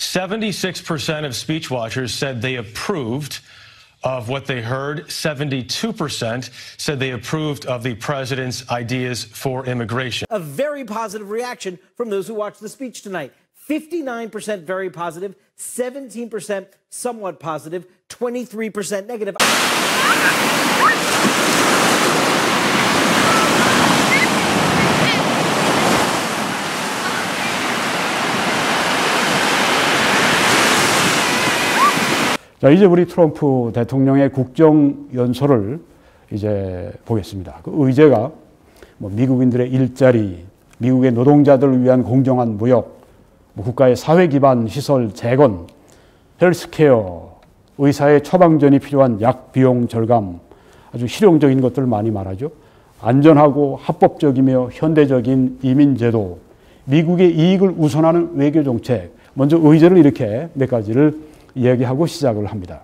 76% of speech watchers said they approved of what they heard. 72% said they approved of the president's ideas for immigration. A very positive reaction from those who watched the speech tonight. 59% very positive, 17% somewhat positive, 23% negative. 자, 이제 우리 트럼프 대통령의 국정연설을 이제 보겠습니다. 그 의제가 뭐 미국인들의 일자리, 미국의 노동자들을 위한 공정한 무역, 뭐 국가의 사회 기반 시설 재건, 헬스케어, 의사의 처방전이 필요한 약 비용 절감, 아주 실용적인 것들을 많이 말하죠. 안전하고 합법적이며 현대적인 이민제도, 미국의 이익을 우선하는 외교정책, 먼저 의제를 이렇게 몇 가지를 이야기하고 시작을 합니다.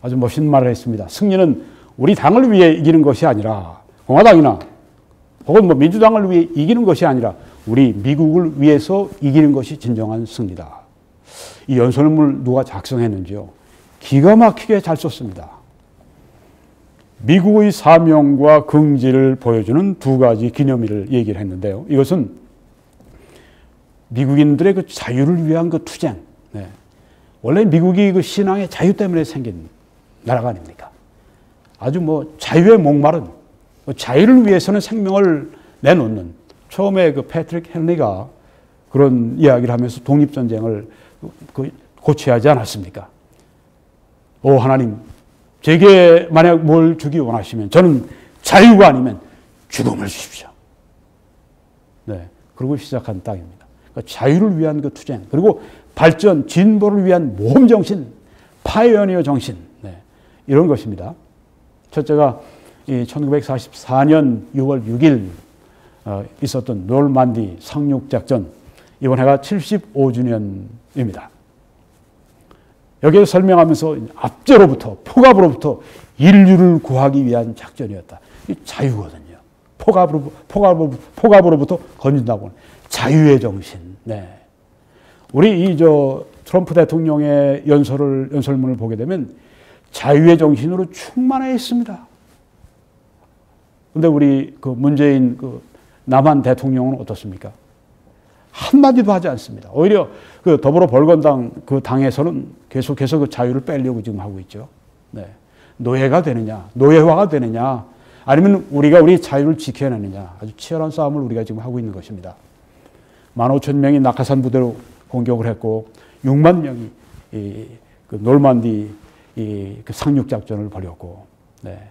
아주 멋진 말을 했습니다. 승리는 우리 당을 위해 이기는 것이 아니라, 공화당이나 혹은 뭐 민주당을 위해 이기는 것이 아니라 우리 미국을 위해서 이기는 것이 진정한 승리다. 이 연설문을 누가 작성했는지요? 기가 막히게 잘 썼습니다. 미국의 사명과 긍지를 보여주는 두 가지 기념일을 얘기를 했는데요. 이것은 미국인들의 그 자유를 위한 그 투쟁. 네. 원래 미국이 그 신앙의 자유 때문에 생긴 나라가 아닙니까? 아주 뭐 자유에 목마른, 자유를 위해서는 생명을 내놓는, 처음에 그 패트릭 헨리가 그런 이야기를 하면서 독립전쟁을 고취하지 않았습니까? 오 하나님, 제게 만약 뭘 주기 원하시면 저는 자유가 아니면 죽음을 주십시오. 네, 그리고 시작한 땅입니다. 그러니까 자유를 위한 그 투쟁, 그리고 발전, 진보를 위한 모험 정신, 파이오니어 정신, 네, 이런 것입니다. 첫째가 1944년 6월 6일 있었던 노르만디 상륙작전, 이번 해가 75주년입니다. 여기에 설명하면서 압제로부터, 폭압으로부터 인류를 구하기 위한 작전이었다. 이 자유거든요. 폭압으로부터 건진다고. 자유의 정신. 네. 우리 트럼프 대통령의 연설문을 보게 되면 자유의 정신으로 충만해 있습니다. 근데 우리 그 문재인 그 남한 대통령은 어떻습니까? 한마디도 하지 않습니다. 오히려 그 더불어 벌건당 그 당에서는 계속해서 그 자유를 빼려고 지금 하고 있죠. 네. 노예가 되느냐, 노예화가 되느냐, 아니면 우리가 우리 자유를 지켜내느냐, 아주 치열한 싸움을 우리가 지금 하고 있는 것입니다. 15,000명이 낙하산 부대로 공격을 했고 6만 명이 그 놀만디 그 상륙작전을 벌였고, 네.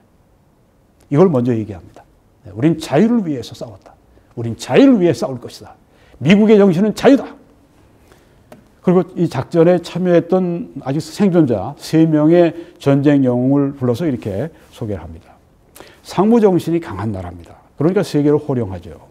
이걸 먼저 얘기합니다. 네. 우린 자유를 위해서 싸웠다. 우린 자유를 위해 싸울 것이다. 미국의 정신은 자유다. 그리고 이 작전에 참여했던 아직 생존자 3명의 전쟁 영웅을 불러서 이렇게 소개를 합니다. 상무 정신이 강한 나라입니다. 그러니까 세계를 호령하죠.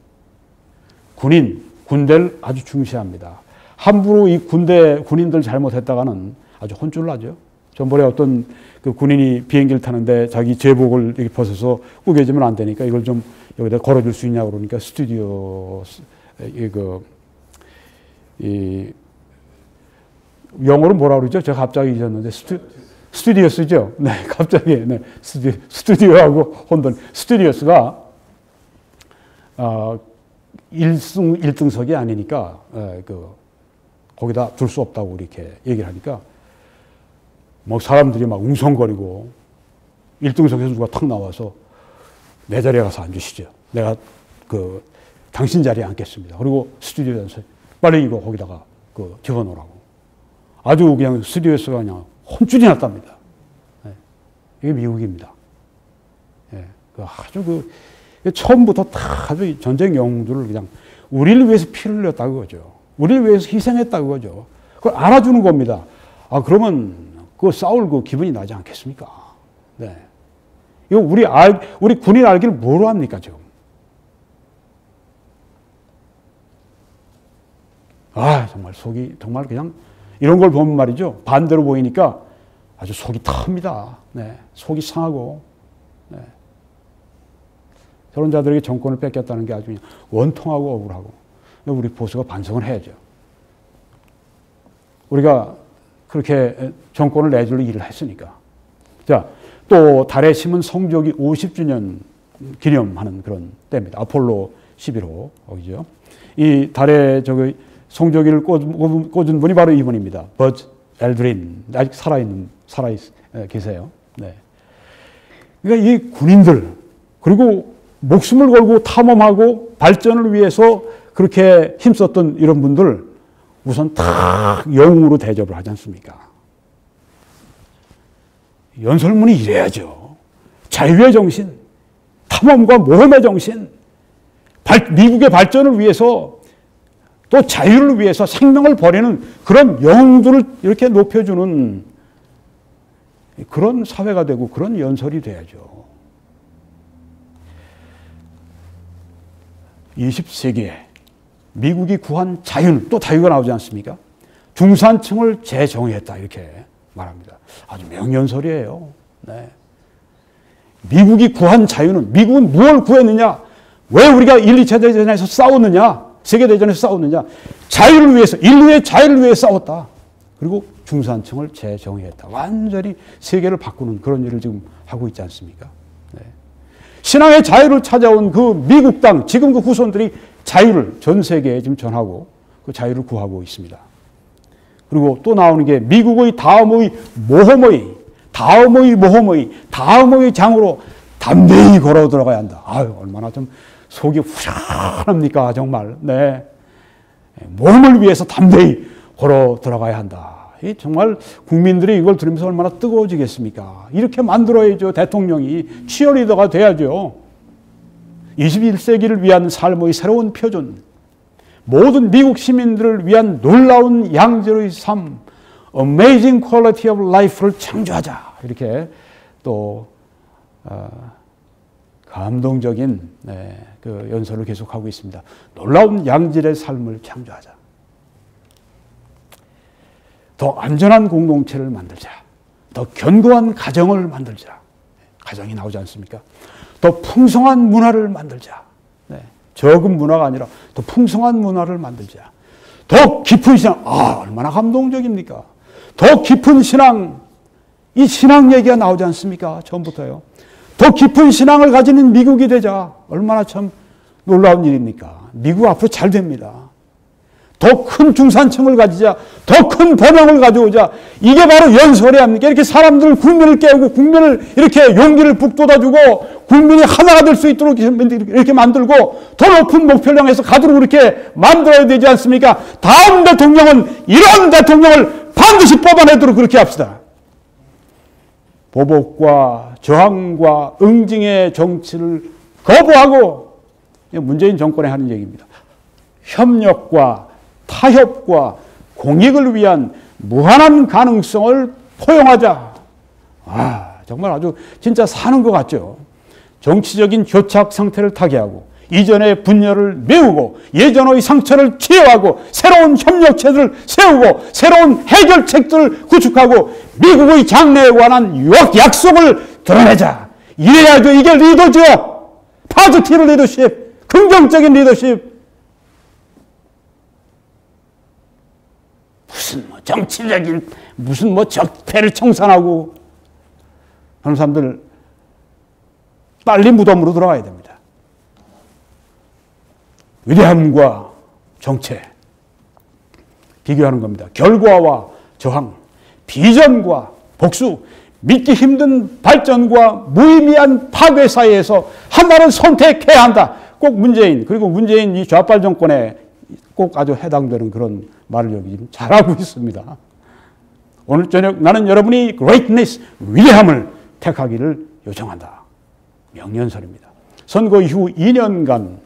군대를 아주 중시합니다. 함부로 이 군인들 잘못했다가는 아주 혼쭐 나죠. 전번에 어떤 그 군인이 비행기를 타는데 자기 제복을 이렇게 벗어서 구겨지면 안 되니까 이걸 좀 여기다 걸어줄 수 있냐고 그러니까 영어로 뭐라 그러죠? 제가 갑자기 잊었는데 스튜디오스죠? 네, 갑자기 네, 스튜디오하고 혼돈. 스튜디오스가 1등석이 아니니까 거기다 둘 수 없다고 이렇게 얘기를 하니까 뭐 사람들이 막 웅성거리고 1등석에서 누가 탁 나와서 내 자리에 가서 앉으시죠. 내가 당신 자리에 앉겠습니다. 그리고 스튜디오에서 빨리 이거 거기다가 집어넣으라고. 아주 그냥 스튜디오에서가 그냥 혼쭐이 났답니다. 네. 이게 미국입니다. 네. 아주 처음부터 다 아주 전쟁 영웅들을 그냥 우리를 위해서 피를 흘렸다 그거죠. 우리를 위해서 희생했다 그거죠. 그걸 알아주는 겁니다. 아, 그러면 싸울 기분이 나지 않겠습니까? 네. 이거 우리 군인 알기를 뭐로 합니까, 지금? 아, 정말 속이, 정말 그냥, 이런 걸 보면 말이죠. 반대로 보이니까 아주 속이 탑니다. 네. 속이 상하고, 네. 저런 자들에게 정권을 뺏겼다는 게 아주 그냥 원통하고 억울하고. 우리 보수가 반성을 해야죠. 우리가 그렇게 정권을 내줄 일을 했으니까. 자, 또 달에 심은 성조기 50주년 기념하는 그런 때입니다. 아폴로 11호, 거기죠. 이 달에 성조기를 꽂은 분이 바로 이분입니다. 버즈 엘드린. 아직 살아 계세요. 네. 그러니까 이 군인들, 그리고 목숨을 걸고 탐험하고 발전을 위해서 그렇게 힘썼던 이런 분들, 우선 다 영웅으로 대접을 하지 않습니까? 연설문이 이래야죠. 자유의 정신, 탐험과 모험의 정신, 미국의 발전을 위해서 또 자유를 위해서 생명을 버리는 그런 영웅들을 이렇게 높여주는 그런 사회가 되고 그런 연설이 돼야죠. 20세기에 미국이 구한 자유는 또 자유가 나오지 않습니까? 중산층을 재정의했다 이렇게 말합니다. 아주 명연설이에요. 네. 미국이 구한 자유는, 미국은 무엇을 구했느냐? 왜 우리가 1, 2차 대전에서 싸웠느냐? 세계대전에서 싸웠느냐? 자유를 위해서, 인류의 자유를 위해 싸웠다. 그리고 중산층을 재정의했다. 완전히 세계를 바꾸는 그런 일을 지금 하고 있지 않습니까? 네. 신앙의 자유를 찾아온 그 미국 땅, 지금 그 후손들이 자유를 전 세계에 지금 전하고 그 자유를 구하고 있습니다. 그리고 또 나오는 게 미국의 다음의 모험의 장으로 담대히 걸어 들어가야 한다. 아유, 얼마나 좀 속이 후련합니까, 정말. 네. 모험을 위해서 담대히 걸어 들어가야 한다. 정말 국민들이 이걸 들으면서 얼마나 뜨거워지겠습니까? 이렇게 만들어야죠. 대통령이 치어리더가 돼야죠. 21세기를 위한 삶의 새로운 표준, 모든 미국 시민들을 위한 놀라운 양질의 삶, Amazing Quality of Life를 창조하자. 이렇게 또 감동적인 그 연설을 계속하고 있습니다. 놀라운 양질의 삶을 창조하자. 더 안전한 공동체를 만들자. 더 견고한 가정을 만들자. 가정이 나오지 않습니까? 더 풍성한 문화를 만들자. 네. 적은 문화가 아니라 더 풍성한 문화를 만들자. 더 깊은 신앙. 얼마나 감동적입니까? 더 깊은 신앙. 이 신앙 얘기가 나오지 않습니까? 처음부터요. 더 깊은 신앙을 가지는 미국이 되자. 얼마나 참 놀라운 일입니까? 미국 앞으로 잘 됩니다. 더 큰 중산층을 가지자. 더 큰 번영을 가져오자. 이게 바로 연설이 아닙니까? 이렇게 국민을 깨우고 국민을 이렇게 용기를 북돋아주고 국민이 하나가 될 수 있도록 이렇게 만들고 더 높은 목표를 향해서 가도록 이렇게 만들어야 되지 않습니까? 다음 대통령은 이런 대통령을 반드시 뽑아내도록 그렇게 합시다. 보복과 저항과 응징의 정치를 거부하고, 문재인 정권에 하는 얘기입니다. 협력과 타협과 공익을 위한 무한한 가능성을 포용하자. 정말 아주 진짜 사는 것 같죠. 정치적인 교착 상태를 타개하고 이전의 분열을 메우고 예전의 상처를 치유하고 새로운 협력체들을 세우고 새로운 해결책들을 구축하고 미국의 장래에 관한 약속을 드러내자. 이래야죠. 이게 리더죠. 파지티브 리더십, 긍정적인 리더십. 무슨 정치적인 적폐를 청산하고 그런 사람들 빨리 무덤으로 들어가야 됩니다. 위대함과 정체 비교하는 겁니다. 결과와 저항, 비전과 복수, 믿기 힘든 발전과 무의미한 파괴 사이에서 하나를 선택해야 한다. 꼭 문재인, 그리고 문재인 이 좌빨 정권에 꼭 아주 해당되는 그런 말을 여기 지금 잘하고 있습니다. 오늘 저녁 나는 여러분이 greatness, 위대함을 택하기를 요청한다. 명연설입니다. 선거 이후 2년간,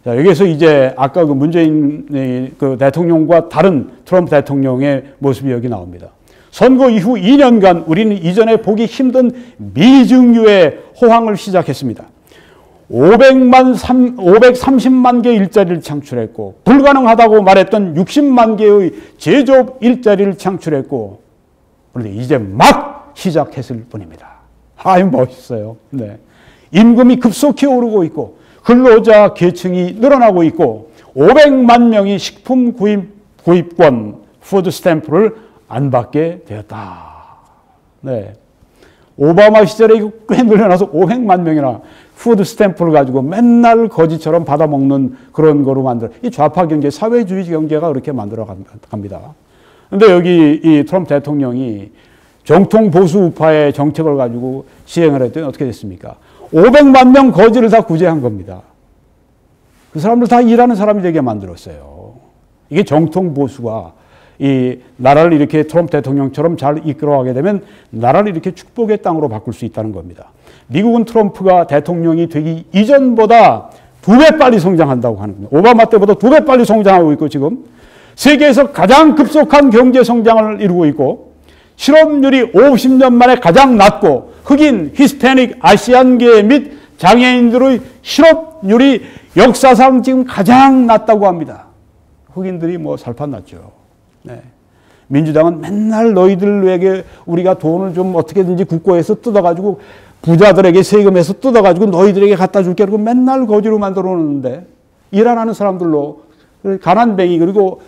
자, 여기서 이제 아까 그 문재인 그 대통령과 다른 트럼프 대통령의 모습이 여기 나옵니다. 선거 이후 2년간 우리는 이전에 보기 힘든 미증유의 호황을 시작했습니다. 530만 개의 일자리를 창출했고 불가능하다고 말했던 60만 개의 제조업 일자리를 창출했고, 그런데 이제 막 시작했을 뿐입니다. 멋있어요. 네. 임금이 급속히 오르고 있고 근로자 계층이 늘어나고 있고 500만 명이 식품 구입권 푸드 스탬프를 안 받게 되었다. 네. 오바마 시절에 이거 꽤 늘려나서 500만 명이나 푸드 스탬프를 가지고 맨날 거지처럼 받아먹는 그런 거로 만들어. 이 좌파 경제, 사회주의 경제가 그렇게 만들어 갑니다. 근데 여기 이 트럼프 대통령이 정통 보수 우파의 정책을 가지고 시행을 했더니 어떻게 됐습니까? 500만 명 거지를 다 구제한 겁니다. 그 사람들 다 일하는 사람이 되게 만들었어요. 이게 정통 보수가 이 나라를 이렇게 트럼프 대통령처럼 잘 이끌어가게 되면 나라를 이렇게 축복의 땅으로 바꿀 수 있다는 겁니다. 미국은 트럼프가 대통령이 되기 이전보다 2배 빨리 성장한다고 하는 겁니다. 오바마 때보다 2배 빨리 성장하고 있고 지금 세계에서 가장 급속한 경제 성장을 이루고 있고 실업률이 50년 만에 가장 낮고 흑인, 히스패닉, 아시안계 및 장애인들의 실업률이 역사상 지금 가장 낮다고 합니다. 흑인들이 뭐 살판났죠. 네. 민주당은 맨날 너희들에게 우리가 돈을 좀 어떻게든지 국고에서 뜯어가지고 부자들에게 세금에서 뜯어가지고 너희들에게 갖다 줄게 그러고 맨날 거지로 만들어 놓는데 일 안 하는 사람들로 가난뱅이 그리고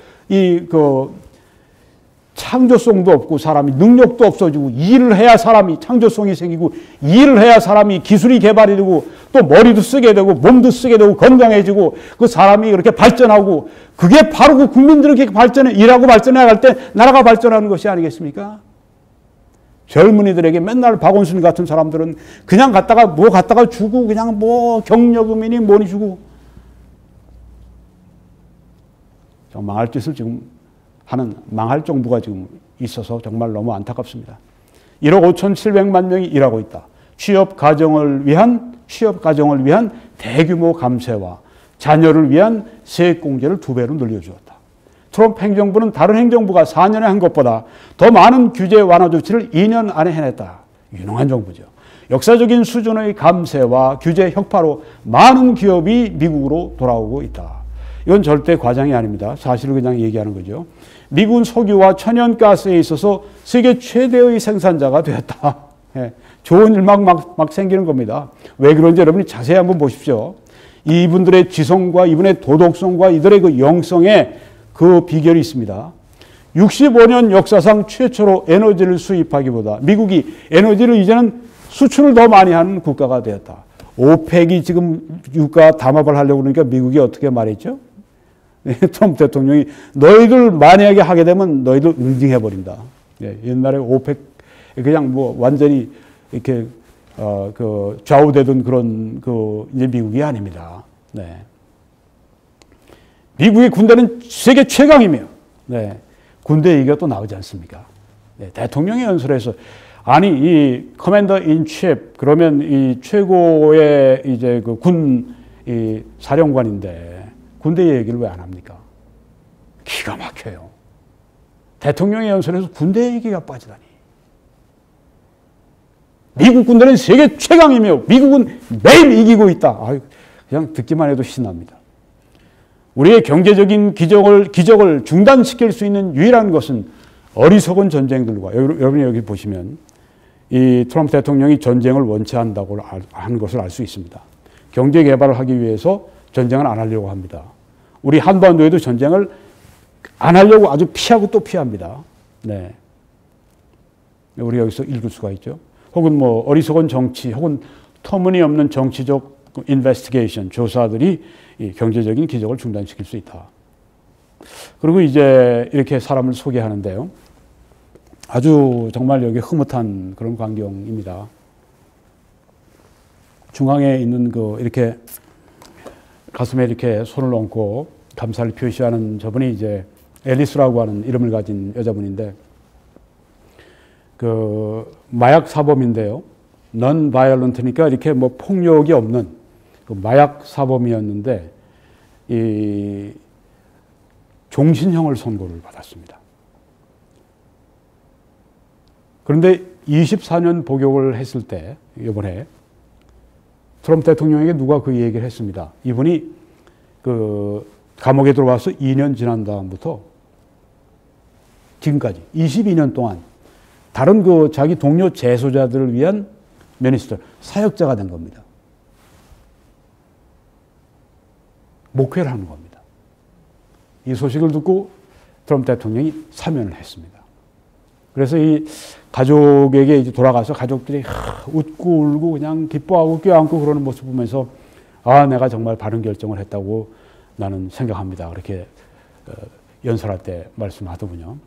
창조성도 없고 사람이 능력도 없어지고 일을 해야 사람이 창조성이 생기고 일을 해야 사람이 기술이 개발이 되고 또 머리도 쓰게 되고 몸도 쓰게 되고 건강해지고 그 사람이 그렇게 발전하고 그게 바로 그 국민들이 그렇게 일하고 발전해 갈 때 나라가 발전하는 것이 아니겠습니까? 젊은이들에게 맨날 박원순 같은 사람들은 그냥 갖다가 주고 그냥 뭐 경력금이니 뭐니 주고 망할 짓을 지금 하는 망할 정부가 지금 있어서 정말 너무 안타깝습니다. 1억 5,700만 명이 일하고 있다. 취업 가정을 위한 대규모 감세와 자녀를 위한 세액공제를 2배로 늘려주었다. 트럼프 행정부는 다른 행정부가 4년에 한 것보다 더 많은 규제 완화 조치를 2년 안에 해냈다. 유능한 정부죠. 역사적인 수준의 감세와 규제 혁파로 많은 기업이 미국으로 돌아오고 있다. 이건 절대 과장이 아닙니다. 사실을 그냥 얘기하는 거죠. 미국은 석유와 천연가스에 있어서 세계 최대의 생산자가 되었다. 예, 좋은 일만 막 생기는 겁니다. 왜 그런지 여러분이 자세히 한번 보십시오. 이분들의 지성과 이분의 도덕성과 이들의 그 영성에 그 비결이 있습니다. 65년 역사상 최초로 에너지를 수입하기보다 미국이 에너지를 이제는 수출을 더 많이 하는 국가가 되었다. 오펙이 지금 유가 담합을 하려고 그러니까 미국이 어떻게 말했죠? 트럼프 대통령이 너희들 만약에 하게 되면 너희들 응징해버린다. 예, 옛날에 오펙 그냥 뭐 완전히 이렇게 좌우되던 그런 이제 미국이 아닙니다. 네. 미국의 군대는 세계 최강이며, 네. 군대 얘기가 또 나오지 않습니까? 네. 대통령의 연설에서 아니 이 커맨더 인 칩 그러면 이 최고의 이제 그 군 이 사령관인데 군대 얘기를 왜 안 합니까? 기가 막혀요. 대통령의 연설에서 군대 얘기가 빠지다니. 미국 군대는 세계 최강이며 미국은 매일 이기고 있다. 아유, 그냥 듣기만 해도 신납니다. 우리의 경제적인 기적을 중단시킬 수 있는 유일한 것은 어리석은 전쟁들과 여러분이 여기 보시면 이 트럼프 대통령이 전쟁을 원치 않는다고 하는 것을 알 수 있습니다. 경제 개발을 하기 위해서 전쟁을 안 하려고 합니다. 우리 한반도에도 전쟁을 안 하려고 아주 피하고 또 피합니다. 네. 우리 여기서 읽을 수가 있죠. 혹은 뭐 어리석은 정치, 혹은 터무니없는 정치적 인베스티게이션, 조사들이 이 경제적인 기적을 중단시킬 수 있다. 그리고 이제 이렇게 사람을 소개하는데요. 아주 정말 여기 흐뭇한 그런 광경입니다. 중앙에 있는 이렇게 가슴에 이렇게 손을 얹고 감사를 표시하는 저분이 이제 앨리스라고 하는 이름을 가진 여자분인데 마약 사범인데요. 넌 바이올런트니까 이렇게 뭐 폭력이 없는 마약 사범이었는데 이 종신형을 선고를 받았습니다. 그런데 24년 복역을 했을 때 이번에 트럼프 대통령에게 누가 그 얘기를 했습니다. 이분이 감옥에 들어와서 2년 지난 다음부터 지금까지 22년 동안 다른 자기 동료 재소자들을 위한 미니스터, 사역자가 된 겁니다. 목회를 하는 겁니다. 이 소식을 듣고 트럼프 대통령이 사면을 했습니다. 그래서 이 가족에게 이제 돌아가서 가족들이 웃고 울고 그냥 기뻐하고 껴안고 그러는 모습 보면서 아, 내가 정말 바른 결정을 했다고 나는 생각합니다. 그렇게 연설할 때 말씀하더군요.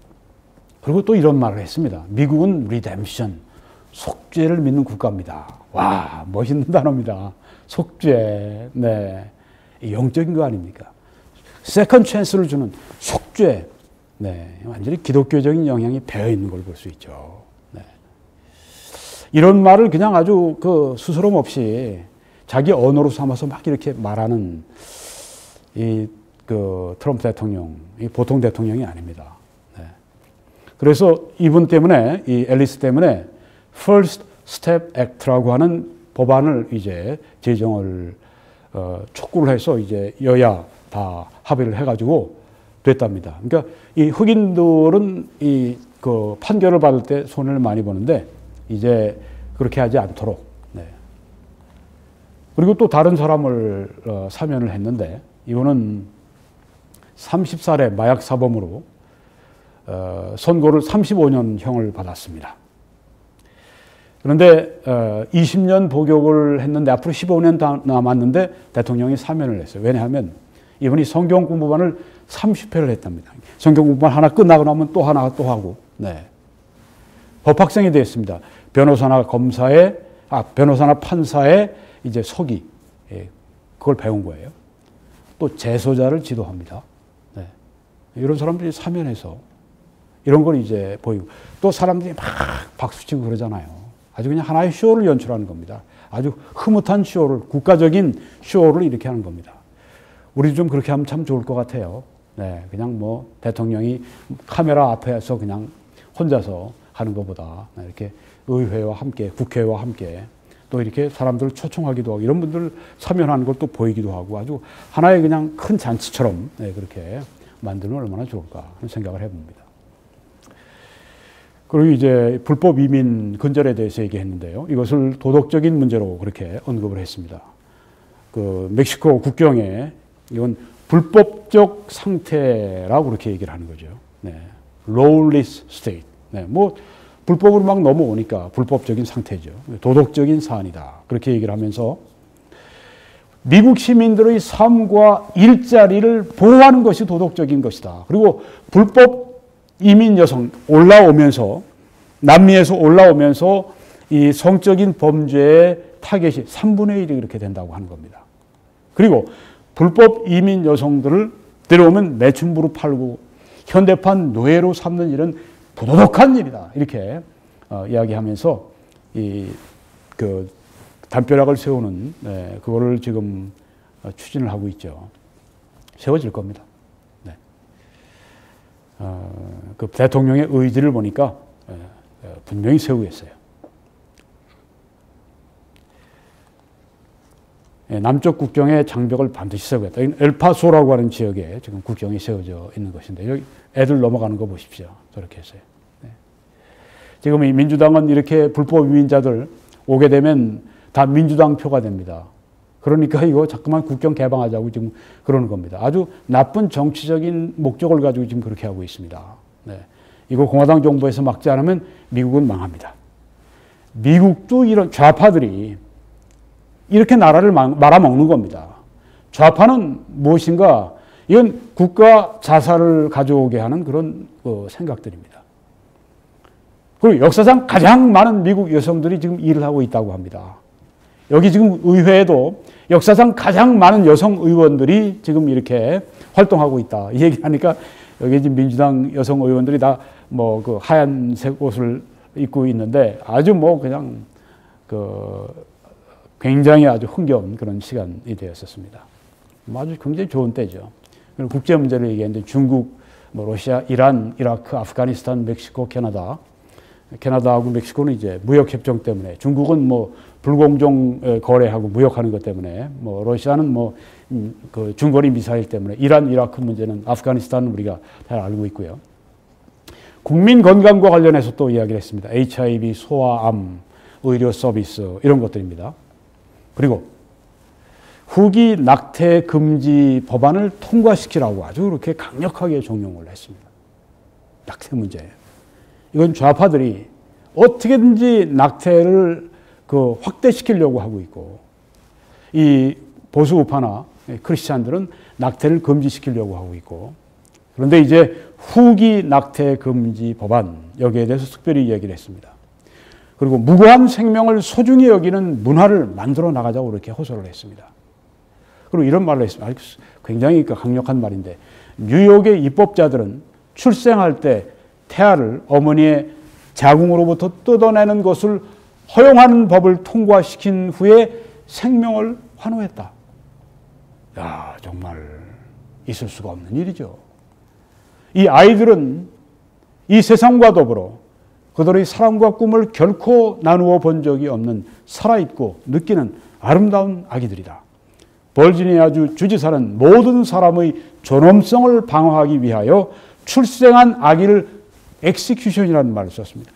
그리고 또 이런 말을 했습니다. 미국은 리뎀션, 속죄를 믿는 국가입니다. 와, 멋있는 단어입니다. 속죄. 네. 영적인 거 아닙니까? 세컨 찬스를 주는 속죄. 네. 완전히 기독교적인 영향이 배어 있는 걸 볼 수 있죠. 네. 이런 말을 그냥 아주 스스럼 없이 자기 언어로 삼아서 막 이렇게 말하는 트럼프 대통령, 보통 대통령이 아닙니다. 네. 그래서 이분 때문에, 이 앨리스 때문에 First Step Act라고 하는 법안을 이제 제정을 촉구를 해서 이제 여야 다 합의를 해가지고 됐답니다. 그러니까 이 흑인들은 판결을 받을 때 손해를 많이 보는데 이제 그렇게 하지 않도록. 네. 그리고 또 다른 사람을 사면을 했는데 이분은 30살의 마약 사범으로 선고를 35년형을 받았습니다. 그런데 20년 복역을 했는데 앞으로 15년 남았는데 대통령이 사면을 했어요. 왜냐하면 이분이 성경 공부반을 30회를 했답니다. 성경 공부반 하나 끝나고 나면 또 하나 또 하고. 네. 법학생이 되었습니다. 변호사나 판사의 이제 서기. 예, 그걸 배운 거예요. 또 재소자를 지도합니다. 네. 이런 사람들이 사면해서 이런 걸 이제 보이고 또 사람들이 막 박수치고 그러잖아요. 아주 그냥 하나의 쇼를 연출하는 겁니다. 아주 흐뭇한 쇼를, 국가적인 쇼를 이렇게 하는 겁니다. 우리도 좀 그렇게 하면 참 좋을 것 같아요. 네, 그냥 뭐 대통령이 카메라 앞에서 그냥 혼자서 하는 것보다 이렇게 의회와 함께, 국회와 함께 또 이렇게 사람들을 초청하기도 하고 이런 분들 사면하는 걸 또 보이기도 하고 아주 하나의 그냥 큰 잔치처럼 그렇게 만들면 얼마나 좋을까 하는 생각을 해봅니다. 그리고 이제 불법 이민 근절에 대해서 얘기했는데요. 이것을 도덕적인 문제로 그렇게 언급을 했습니다. 멕시코 국경에 이건 불법적 상태라고 그렇게 얘기를 하는 거죠. 네. lawless state. 네. 뭐 불법으로 막 넘어오니까 불법적인 상태죠. 도덕적인 사안이다. 그렇게 얘기를 하면서 미국 시민들의 삶과 일자리를 보호하는 것이 도덕적인 것이다. 그리고 불법 이민 여성 올라오면서 남미에서 올라오면서 이 성적인 범죄의 타겟이 3분의 1이 그렇게 된다고 하는 겁니다. 그리고 불법 이민 여성들을 데려오면 매춘부로 팔고 현대판 노예로 삼는 일은 부도덕한 일이다. 이렇게 이야기하면서 담벼락을 세우는 그거를 지금 추진을 하고 있죠. 세워질 겁니다. 네. 그 대통령의 의지를 보니까 분명히 세우겠어요. 남쪽 국경에 장벽을 반드시 세우겠다. 엘파소라고 하는 지역에 지금 국경이 세워져 있는 것인데 여기 애들 넘어가는 거 보십시오. 저렇게 했어요. 네. 지금 이 민주당은 이렇게 불법 이민자들 오게 되면 다 민주당 표가 됩니다. 그러니까 이거 자꾸만 국경 개방하자고 지금 그러는 겁니다. 아주 나쁜 정치적인 목적을 가지고 지금 그렇게 하고 있습니다. 네. 이거 공화당 정부에서 막지 않으면 미국은 망합니다. 미국도 이런 좌파들이 이렇게 나라를 말아먹는 겁니다. 좌파는 무엇인가? 이건 국가 자살을 가져오게 하는 그런 생각들입니다. 그리고 역사상 가장 많은 미국 여성들이 지금 일을 하고 있다고 합니다. 여기 지금 의회에도 역사상 가장 많은 여성 의원들이 지금 이렇게 활동하고 있다. 이 얘기를 하니까 여기 지금 민주당 여성 의원들이 다 뭐 그 하얀색 옷을 입고 있는데 아주 뭐 그냥 굉장히 아주 흥겨운 그런 시간이 되었었습니다. 아주 굉장히 좋은 때죠. 그리고 국제 문제를 얘기했는데 중국, 뭐 러시아, 이란, 이라크, 아프가니스탄, 멕시코, 캐나다하고 멕시코는 이제 무역 협정 때문에 중국은 뭐 불공정 거래하고 무역하는 것 때문에 뭐 러시아는 뭐 그 중거리 미사일 때문에 이란, 이라크 문제는 아프가니스탄은 우리가 잘 알고 있고요. 국민 건강과 관련해서 또 이야기를 했습니다. HIV, 소아암, 의료 서비스 이런 것들입니다. 그리고 후기 낙태 금지 법안을 통과시키라고 아주 그렇게 강력하게 종용을 했습니다. 낙태 문제예요. 이건 좌파들이 어떻게든지 낙태를 확대시키려고 하고 있고, 이 보수 우파나 크리스찬들은 낙태를 금지시키려고 하고 있고, 그런데 이제 후기 낙태 금지 법안, 여기에 대해서 특별히 얘기를 했습니다. 그리고 무고한 생명을 소중히 여기는 문화를 만들어 나가자고 이렇게 호소를 했습니다. 그리고 이런 말을 했습니다. 굉장히 강력한 말인데, 뉴욕의 입법자들은 출생할 때 태아를 어머니의 자궁으로부터 뜯어내는 것을 허용하는 법을 통과시킨 후에 생명을 환호했다. 야, 정말 있을 수가 없는 일이죠. 이 아이들은 이 세상과 더불어 그들의 사랑과 꿈을 결코 나누어 본 적이 없는 살아있고 느끼는 아름다운 아기들이다. 버지니아주 주지사는 모든 사람의 존엄성을 방어하기 위하여 출생한 아기를 엑시큐션이라는 말을 썼습니다.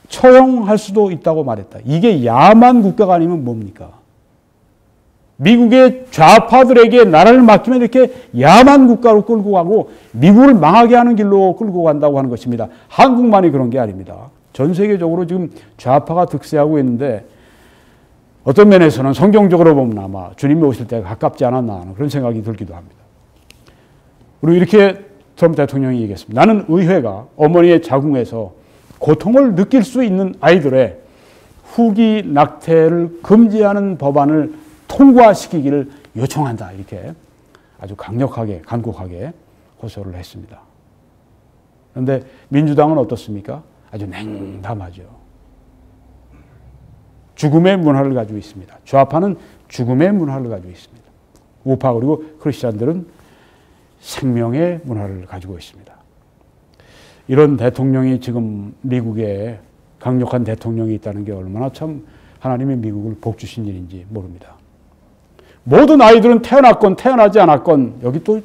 처형할 수도 있다고 말했다. 이게 야만 국가가 아니면 뭡니까? 미국의 좌파들에게 나라를 맡기면 이렇게 야만 국가로 끌고 가고 미국을 망하게 하는 길로 끌고 간다고 하는 것입니다. 한국만이 그런 게 아닙니다. 전 세계적으로 지금 좌파가 득세하고 있는데, 어떤 면에서는 성경적으로 보면 아마 주님이 오실 때가 가깝지 않았나 하는 그런 생각이 들기도 합니다. 그리고 이렇게 트럼프 대통령이 얘기했습니다. 나는 의회가 어머니의 자궁에서 고통을 느낄 수 있는 아이들의 후기 낙태를 금지하는 법안을 통과시키기를 요청한다. 이렇게 아주 강력하게, 간곡하게 호소를 했습니다. 그런데 민주당은 어떻습니까? 아주 냉담하죠. 죽음의 문화를 가지고 있습니다. 좌파는 죽음의 문화를 가지고 있습니다. 우파 그리고 크리스찬들은 생명의 문화를 가지고 있습니다. 이런 대통령이 지금 미국에 강력한 대통령이 있다는 게 얼마나 참 하나님의 미국을 복 주신 일인지 모릅니다. 모든 아이들은 태어났건 태어나지 않았건 여기 또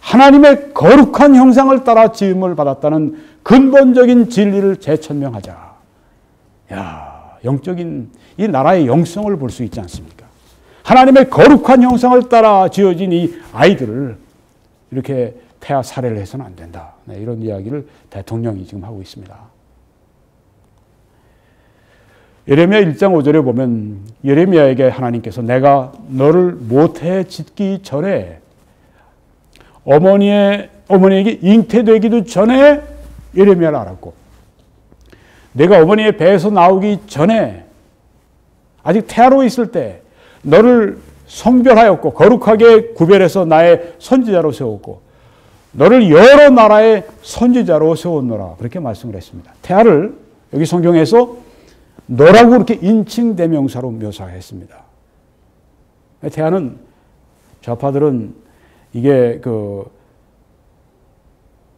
하나님의 거룩한 형상을 따라 지음을 받았다는 근본적인 진리를 재천명하자. 야, 영적인 이 나라의 영성을 볼 수 있지 않습니까? 하나님의 거룩한 형상을 따라 지어진 이 아이들을 이렇게 태아 살해를 해서는 안 된다. 네, 이런 이야기를 대통령이 지금 하고 있습니다. 예레미야 1장 5절에 보면 예레미야에게 하나님께서 내가 너를 모태에 짓기 전에 어머니에게 잉태되기도 전에 예레미야를 알았고, 내가 어머니의 배에서 나오기 전에 아직 태아로 있을 때 너를 성별하였고 거룩하게 구별해서 나의 선지자로 세웠고 너를 여러 나라의 선지자로 세웠노라. 그렇게 말씀을 했습니다. 태아를 여기 성경에서 너라고 그렇게 인칭대명사로 묘사했습니다. 태아는 좌파들은 이게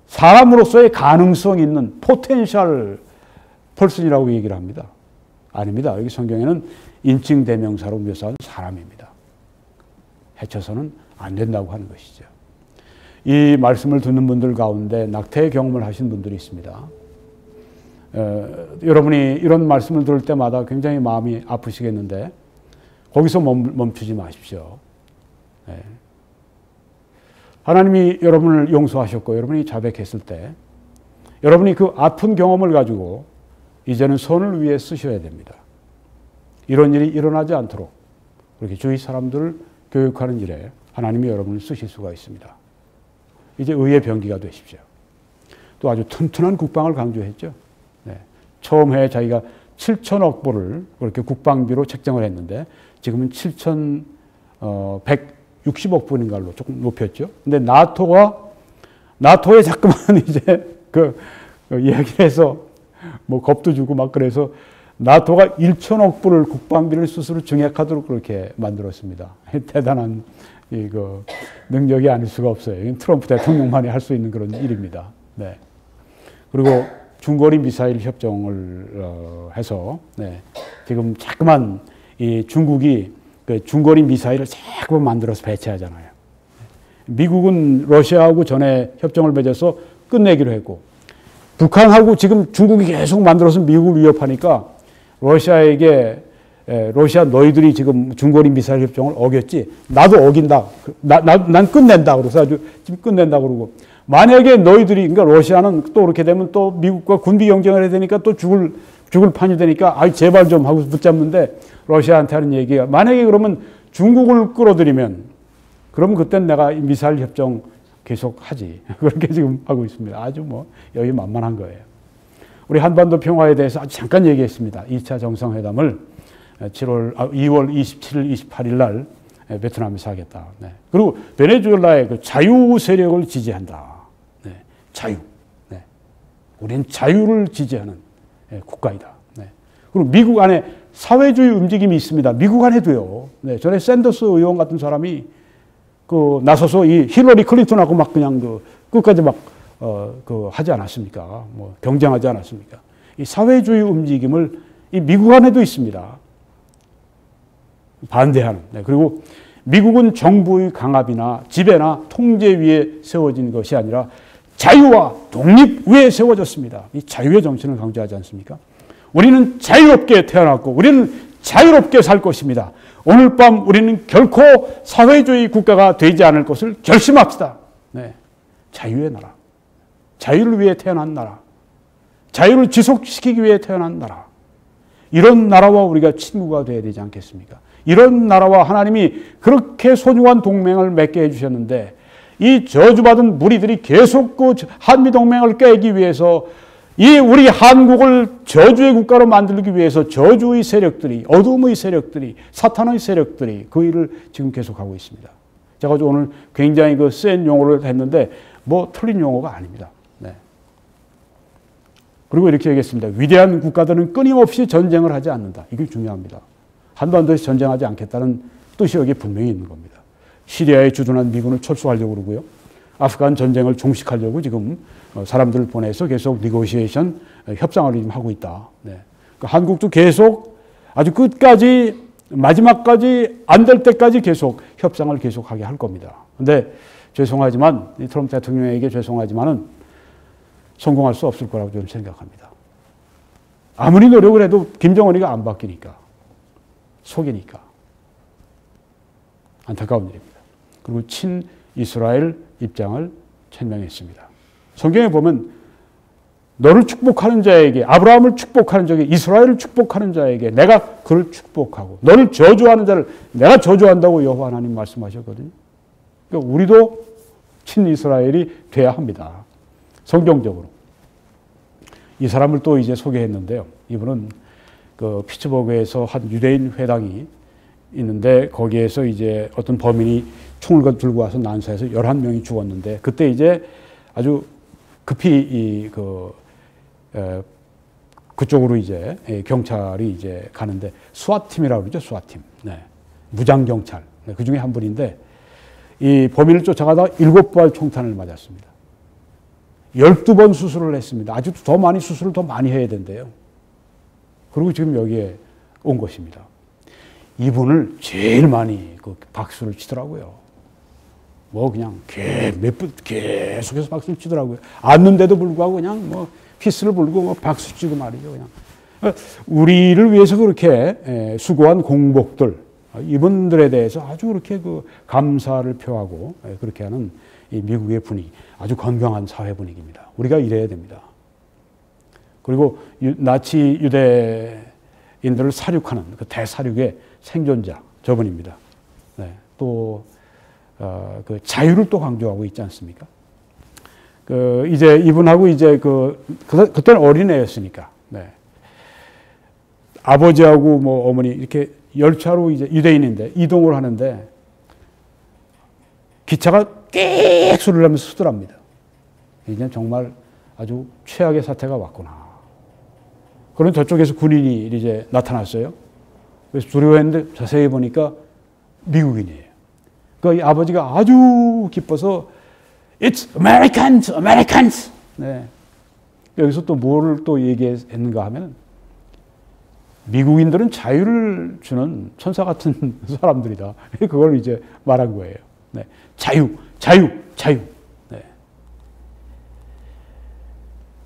사람으로서의 가능성 있는 포텐셜 펄슨이라고 얘기를 합니다. 아닙니다. 여기 성경에는 인칭대명사로 묘사한 사람입니다. 해쳐서는 안 된다고 하는 것이죠. 이 말씀을 듣는 분들 가운데 낙태의 경험을 하신 분들이 있습니다. 여러분이 이런 말씀을 들을 때마다 굉장히 마음이 아프시겠는데 거기서 멈추지 마십시오. 네. 하나님이 여러분을 용서하셨고 여러분이 자백했을 때 여러분이 그 아픈 경험을 가지고 이제는 선을 위해 쓰셔야 됩니다. 이런 일이 일어나지 않도록 그렇게 주위 사람들을 교육하는 일에 하나님이 여러분을 쓰실 수가 있습니다. 이제 의의 병기가 되십시오. 또 아주 튼튼한 국방을 강조했죠. 네. 처음 해에 자기가 7천억 불을 그렇게 국방비로 책정을 했는데 지금은 7,160억 불인가로 조금 높였죠. 근데 나토에 자꾸만 이제 이야기를 해서 뭐 겁도 주고 막 그래서 나토가 1천억 불을 국방비를 스스로 증액하도록 그렇게 만들었습니다. 대단한 능력이 아닐 수가 없어요. 트럼프 대통령만이 할 수 있는 그런 일입니다. 네. 그리고 중거리 미사일 협정을 해서 네. 지금 자꾸만 이 중국이 그 중거리 미사일을 자꾸 만들어서 배치하잖아요. 미국은 러시아하고 전에 협정을 맺어서 끝내기로 했고 북한하고 지금 중국이 계속 만들어서 미국을 위협하니까 러시아에게 러시아 너희들이 지금 중거리 미사일 협정을 어겼지 나도 어긴다. 난 끝낸다. 그래서 아주 지금 끝낸다 그러고 만약에 너희들이, 그러니까 러시아는 또 그렇게 되면 또 미국과 군비 경쟁을 해야 되니까 또 죽을 판이 되니까, 아이, 제발 좀 하고 붙잡는데, 러시아한테 하는 얘기가, 만약에 그러면 중국을 끌어들이면, 그러면 그땐 내가 미사일 협정 계속 하지. 그렇게 지금 하고 있습니다. 아주 뭐, 여기 만만한 거예요. 우리 한반도 평화에 대해서 아주 잠깐 얘기했습니다. 2차 정상회담을 2월 27일, 28일 날 베트남에서 하겠다. 네. 그리고 베네수엘라의 그 자유 세력을 지지한다. 네. 자유. 네. 우리는 자유를 지지하는 국가이다. 네. 그리고 미국 안에 사회주의 움직임이 있습니다. 미국 안에도요. 네. 전에 샌더스 의원 같은 사람이 그 나서서 이 힐러리 클린턴하고 막 그냥 그 끝까지 막 하지 않았습니까? 뭐 경쟁하지 않았습니까? 이 사회주의 움직임을 이 미국 안에도 있습니다. 반대하는. 네. 그리고 미국은 정부의 강압이나 지배나 통제 위에 세워진 것이 아니라 자유와 독립 위에 세워졌습니다. 이 자유의 정신을 강조하지 않습니까? 우리는 자유롭게 태어났고 우리는 자유롭게 살 것입니다. 오늘 밤 우리는 결코 사회주의 국가가 되지 않을 것을 결심합시다. 네. 자유의 나라. 자유를 위해 태어난 나라. 자유를 지속시키기 위해 태어난 나라. 이런 나라와 우리가 친구가 되어야 되지 않겠습니까? 이런 나라와 하나님이 그렇게 소중한 동맹을 맺게 해주셨는데 이 저주받은 무리들이 계속 그 한미동맹을 깨기 위해서 이 우리 한국을 저주의 국가로 만들기 위해서 저주의 세력들이, 어둠의 세력들이, 사탄의 세력들이 그 일을 지금 계속하고 있습니다. 제가 오늘 굉장히 그 센 용어를 했는데 뭐 틀린 용어가 아닙니다. 네. 그리고 이렇게 얘기했습니다. 위대한 국가들은 끊임없이 전쟁을 하지 않는다. 이게 중요합니다. 한반도에서 전쟁하지 않겠다는 뜻이 여기 분명히 있는 겁니다. 시리아에 주둔한 미군을 철수하려고 그러고요. 아프간 전쟁을 종식하려고 지금 사람들을 보내서 계속 니고시에이션, 협상을 지금 하고 있다. 네. 그러니까 한국도 계속 아주 끝까지 마지막까지 안 될 때까지 계속 협상을 계속하게 할 겁니다. 그런데 죄송하지만 트럼프 대통령에게 죄송하지만은 성공할 수 없을 거라고 저는 생각합니다. 아무리 노력을 해도 김정은이가 안 바뀌니까. 속이니까. 안타까운 일입니다. 그리고 친이스라엘 입장을 천명했습니다. 성경에 보면 너를 축복하는 자에게, 아브라함을 축복하는 자에게, 이스라엘을 축복하는 자에게 내가 그를 축복하고 너를 저주하는 자를 내가 저주한다고 여호와 하나님 말씀하셨거든요. 그러니까 우리도 친이스라엘이 돼야 합니다. 성경적으로. 이 사람을 또 이제 소개했는데요. 이분은 그 피츠버그에서 한 유대인 회당이 있는데 거기에서 이제 어떤 범인이 총을 들고 와서 난사해서 11명이 죽었는데 그때 이제 아주 급히 그쪽으로 이제 경찰이 이제 가는데 스와팀이라고 그러죠. 스와팀. 네. 무장경찰. 네. 그 중에 한 분인데 이 범인을 쫓아가다가 7발 총탄을 맞았습니다. 12번 수술을 했습니다. 아주 더 많이 수술을 더 많이 해야 된대요. 그리고 지금 여기에 온 것입니다. 이분을 제일 많이 그 박수를 치더라고요. 뭐 그냥 계속해서 박수를 치더라고요. 앉는데도 불구하고 그냥 뭐 피스를 불고 뭐 박수 치고 말이죠. 그냥 우리를 위해서 그렇게 수고한 공복들 이분들에 대해서 아주 그렇게 그 감사를 표하고 그렇게 하는 이 미국의 분위기, 아주 건강한 사회 분위기입니다. 우리가 이래야 됩니다. 그리고 나치 유대인들을 사륙하는 그 대사륙의 생존자 저분입니다. 네. 또 그 자유를 또 강조하고 있지 않습니까? 이제 이분하고 이제 그때는 어린애였으니까. 네. 아버지하고 뭐 어머니 이렇게 열차로 이제 유대인인데 이동을 하는데 기차가 끽 소리를 하면서 수들합니다. 이제 정말 아주 최악의 사태가 왔구나. 그런 저쪽에서 군인이 이제 나타났어요. 그래서 두려워했는데 자세히 보니까 미국인이에요. 그러니까 이 아버지가 아주 기뻐서 It's Americans, Americans. 네. 여기서 또 뭐를 또 얘기했는가 하면 미국인들은 자유를 주는 천사 같은 사람들이다. 그걸 이제 말한 거예요. 네. 자유. 네.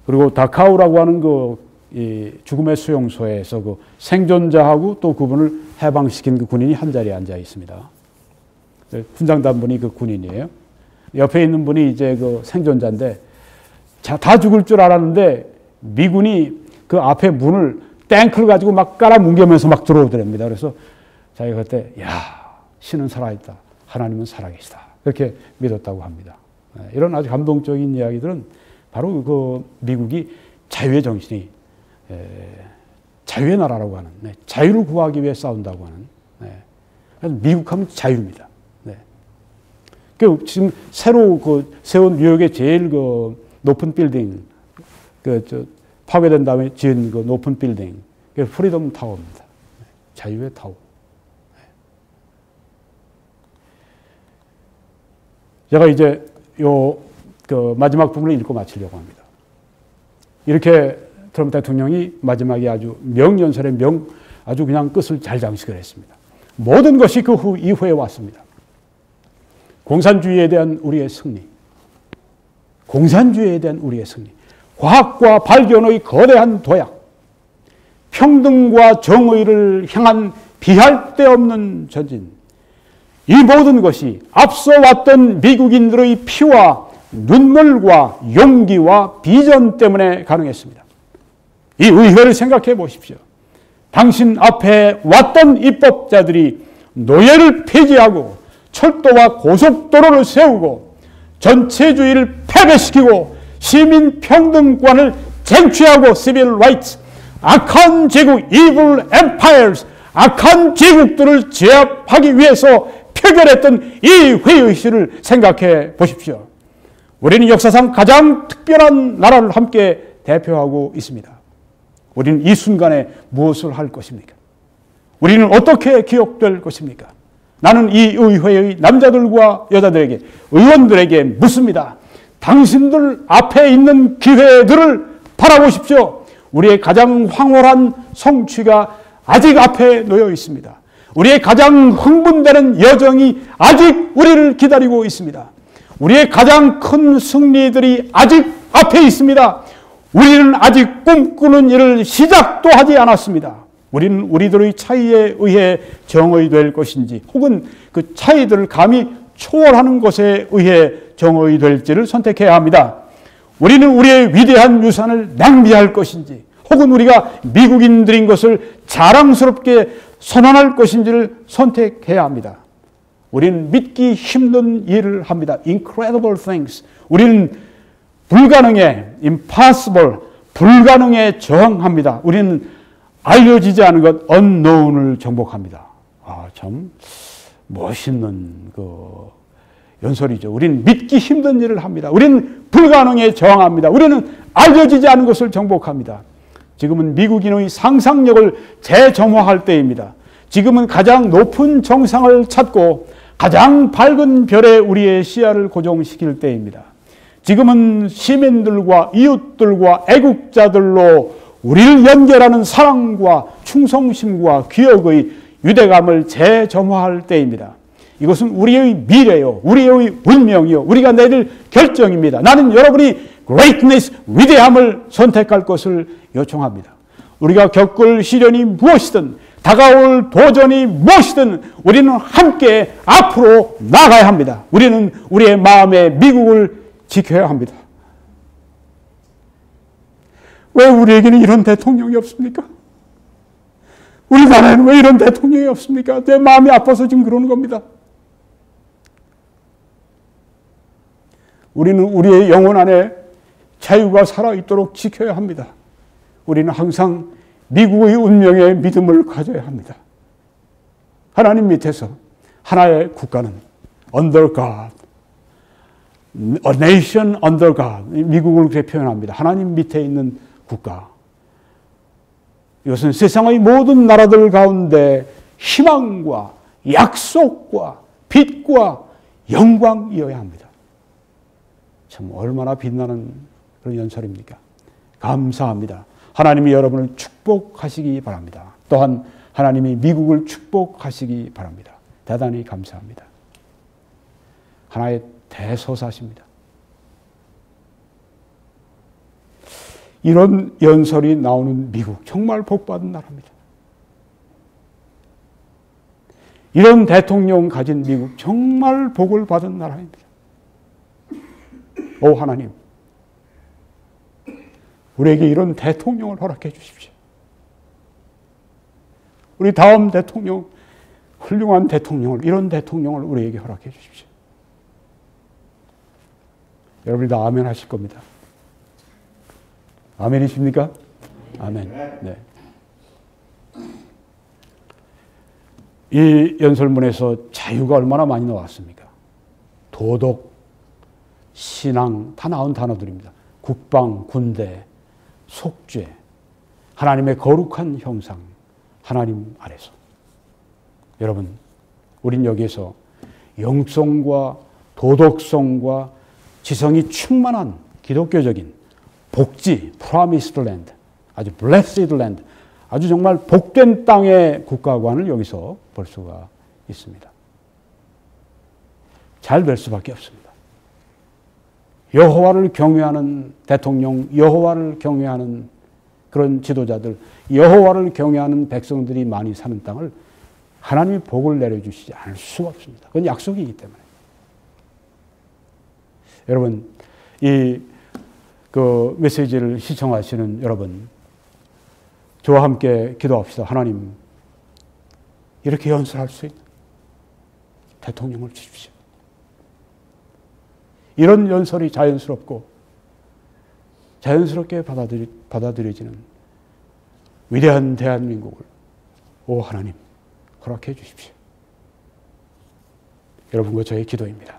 그리고 다카우라고 하는 이 죽음의 수용소에서 그 생존자하고 또 그분을 해방시킨 그 군인이 한 자리에 앉아 있습니다. 훈장단분이 그 군인이에요. 옆에 있는 분이 이제 그 생존자인데, 자, 다 죽을 줄 알았는데 미군이 그 앞에 문을 탱크를 가지고 막 깔아뭉개면서 막 들어오더랍니다. 그래서 자기가 그때, 야, 신은 살아있다. 하나님은 살아계시다. 그렇게 믿었다고 합니다. 이런 아주 감동적인 이야기들은 바로 그 미국이 자유의 정신이, 자유의 나라라고 하는, 자유를 구하기 위해 싸운다고 하는, 그래서 미국 하면 자유입니다. 지금 새로 그 세운 뉴욕의 제일 그 높은 빌딩, 파괴된 다음에 지은 그 높은 빌딩, 그 프리덤 타워입니다. 자유의 타워. 제가 이제 그 마지막 부분을 읽고 마치려고 합니다. 이렇게 트럼프 대통령이 마지막에 아주 명연설의 아주 그냥 끝을 잘 장식을 했습니다. 모든 것이 그 이후에 왔습니다. 공산주의에 대한 우리의 승리. 공산주의에 대한 우리의 승리. 과학과 발견의 거대한 도약. 평등과 정의를 향한 비할 데 없는 전진. 이 모든 것이 앞서 왔던 미국인들의 피와 눈물과 용기와 비전 때문에 가능했습니다. 이 의회를 생각해 보십시오. 당신 앞에 왔던 입법자들이 노예를 폐지하고 철도와 고속도로를 세우고 전체주의를 패배시키고 시민평등권을 쟁취하고 시빌 라이트, 악한 제국, evil empires, 악한 제국들을 제압하기 위해서 표결했던 이 회의 시를 생각해 보십시오. 우리는 역사상 가장 특별한 나라를 함께 대표하고 있습니다. 우리는 이 순간에 무엇을 할 것입니까? 우리는 어떻게 기억될 것입니까? 나는 이 의회의 남자들과 여자들에게, 의원들에게 묻습니다. 당신들 앞에 있는 기회들을 바라보십시오. 우리의 가장 황홀한 성취가 아직 앞에 놓여 있습니다. 우리의 가장 흥분되는 여정이 아직 우리를 기다리고 있습니다. 우리의 가장 큰 승리들이 아직 앞에 있습니다. 우리는 아직 꿈꾸는 일을 시작도 하지 않았습니다. 우리는 우리들의 차이에 의해 정의될 것인지, 혹은 그 차이들을 감히 초월하는 것에 의해 정의될지를 선택해야 합니다. 우리는 우리의 위대한 유산을 낭비할 것인지, 혹은 우리가 미국인들인 것을 자랑스럽게 선언할 것인지를 선택해야 합니다. 우리는 믿기 힘든 일을 합니다. Incredible things. 우리는 불가능에, impossible, 불가능에 저항합니다. 우리는 알려지지 않은 것, unknown을 정복합니다. 참 멋있는 그 연설이죠. 우리는 믿기 힘든 일을 합니다. 우리는 불가능에 저항합니다. 우리는 알려지지 않은 것을 정복합니다. 지금은 미국인의 상상력을 재점화할 때입니다. 지금은 가장 높은 정상을 찾고 가장 밝은 별에 우리의 시야를 고정시킬 때입니다. 지금은 시민들과 이웃들과 애국자들로 우리를 연결하는 사랑과 충성심과 기억의 유대감을 재점화할 때입니다. 이것은 우리의 미래요, 우리의 운명이요, 우리가 내릴 결정입니다. 나는 여러분이 greatness, 위대함을 선택할 것을 요청합니다. 우리가 겪을 시련이 무엇이든, 다가올 도전이 무엇이든 우리는 함께 앞으로 나가야 합니다. 우리는 우리의 마음의 미국을 지켜야 합니다. 왜 우리에게는 이런 대통령이 없습니까? 우리나라에는 왜 이런 대통령이 없습니까? 내 마음이 아파서 지금 그러는 겁니다. 우리는 우리의 영혼 안에 자유가 살아있도록 지켜야 합니다. 우리는 항상 미국의 운명에 믿음을 가져야 합니다. 하나님 밑에서 하나의 국가는 under God, a nation under God, 미국을 그렇게 표현합니다. 하나님 밑에 있는 국가. 이것은 세상의 모든 나라들 가운데 희망과 약속과 빛과 영광이어야 합니다. 참 얼마나 빛나는 그런 연설입니까? 감사합니다. 하나님이 여러분을 축복하시기 바랍니다. 또한 하나님이 미국을 축복하시기 바랍니다. 대단히 감사합니다. 하나의 대서사십니다. 이런 연설이 나오는 미국, 정말 복받은 나라입니다. 이런 대통령 가진 미국, 정말 복을 받은 나라입니다. 오 하나님, 우리에게 이런 대통령을 허락해 주십시오. 우리 다음 대통령, 훌륭한 대통령을, 이런 대통령을 우리에게 허락해 주십시오. 여러분이 다 아멘 하실 겁니다. 아멘이십니까? 아멘. 네. 이 연설문에서 자유가 얼마나 많이 나왔습니까? 도덕, 신앙 다 나온 단어들입니다. 국방, 군대, 속죄, 하나님의 거룩한 형상, 하나님 아래서. 여러분, 우린 여기에서 영성과 도덕성과 지성이 충만한 기독교적인 복지, promised land, 아주 blessed land, 아주 정말 복된 땅의 국가관을 여기서 볼 수가 있습니다. 잘 될 수밖에 없습니다. 여호와를 경외하는 대통령, 여호와를 경외하는 그런 지도자들, 여호와를 경외하는 백성들이 많이 사는 땅을 하나님이 복을 내려주시지 않을 수가 없습니다. 그건 약속이기 때문에. 여러분, 이 메시지를 시청하시는 여러분, 저와 함께 기도합시다. 하나님, 이렇게 연설할 수 있는 대통령을 주십시오. 이런 연설이 자연스럽고 자연스럽게 받아들여지는 위대한 대한민국을 오 하나님 허락해 주십시오. 여러분과 저의 기도입니다.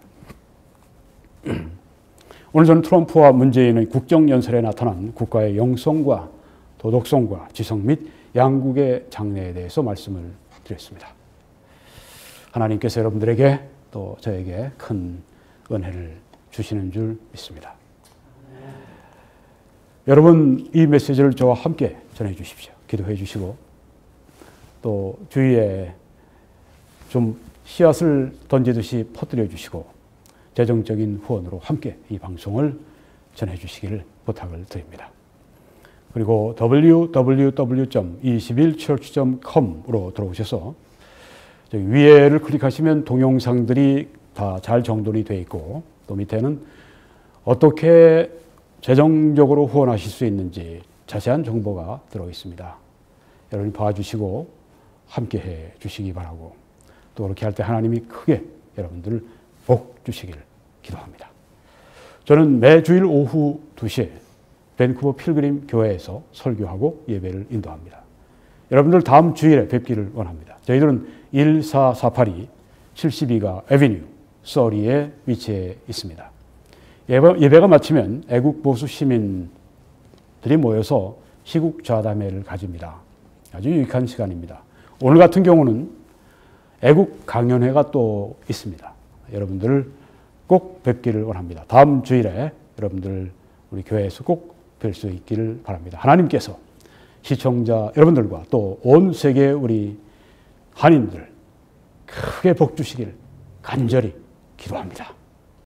오늘 저는 트럼프와 문재인의 국정연설에 나타난 국가의 영성과 도덕성과 지성 및 양국의 장래에 대해서 말씀을 드렸습니다. 하나님께서 여러분들에게 또 저에게 큰 은혜를 주시는 줄 믿습니다. 여러분, 이 메시지를 저와 함께 전해 주십시오. 기도해 주시고 또 주위에 좀 씨앗을 던지듯이 퍼뜨려 주시고 재정적인 후원으로 함께 이 방송을 전해 주시기를 부탁을 드립니다. 그리고 www.21church.com으로 들어오셔서 위에를 클릭하시면 동영상들이 다 잘 정돈이 되어 있고 또 밑에는 어떻게 재정적으로 후원하실 수 있는지 자세한 정보가 들어 있습니다. 여러분이 봐주시고 함께해 주시기 바라고 또 그렇게 할 때 하나님이 크게 여러분들을 복 주시길 기도합니다. 저는 매주일 오후 2시에 밴쿠버 필그림 교회에서 설교하고 예배를 인도합니다. 여러분들 다음 주일에 뵙기를 원합니다. 저희들은 14482 72가 에비뉴 서리에 위치해 있습니다. 예배가 마치면 애국 보수 시민들이 모여서 시국 좌담회를 가집니다. 아주 유익한 시간입니다. 오늘 같은 경우는 애국 강연회가 또 있습니다. 여러분들을 꼭 뵙기를 원합니다. 다음 주일에 여러분들 우리 교회에서 꼭 뵐 수 있기를 바랍니다. 하나님께서 시청자 여러분들과 또 온 세계 우리 한인들 크게 복 주시기를 간절히 기도합니다.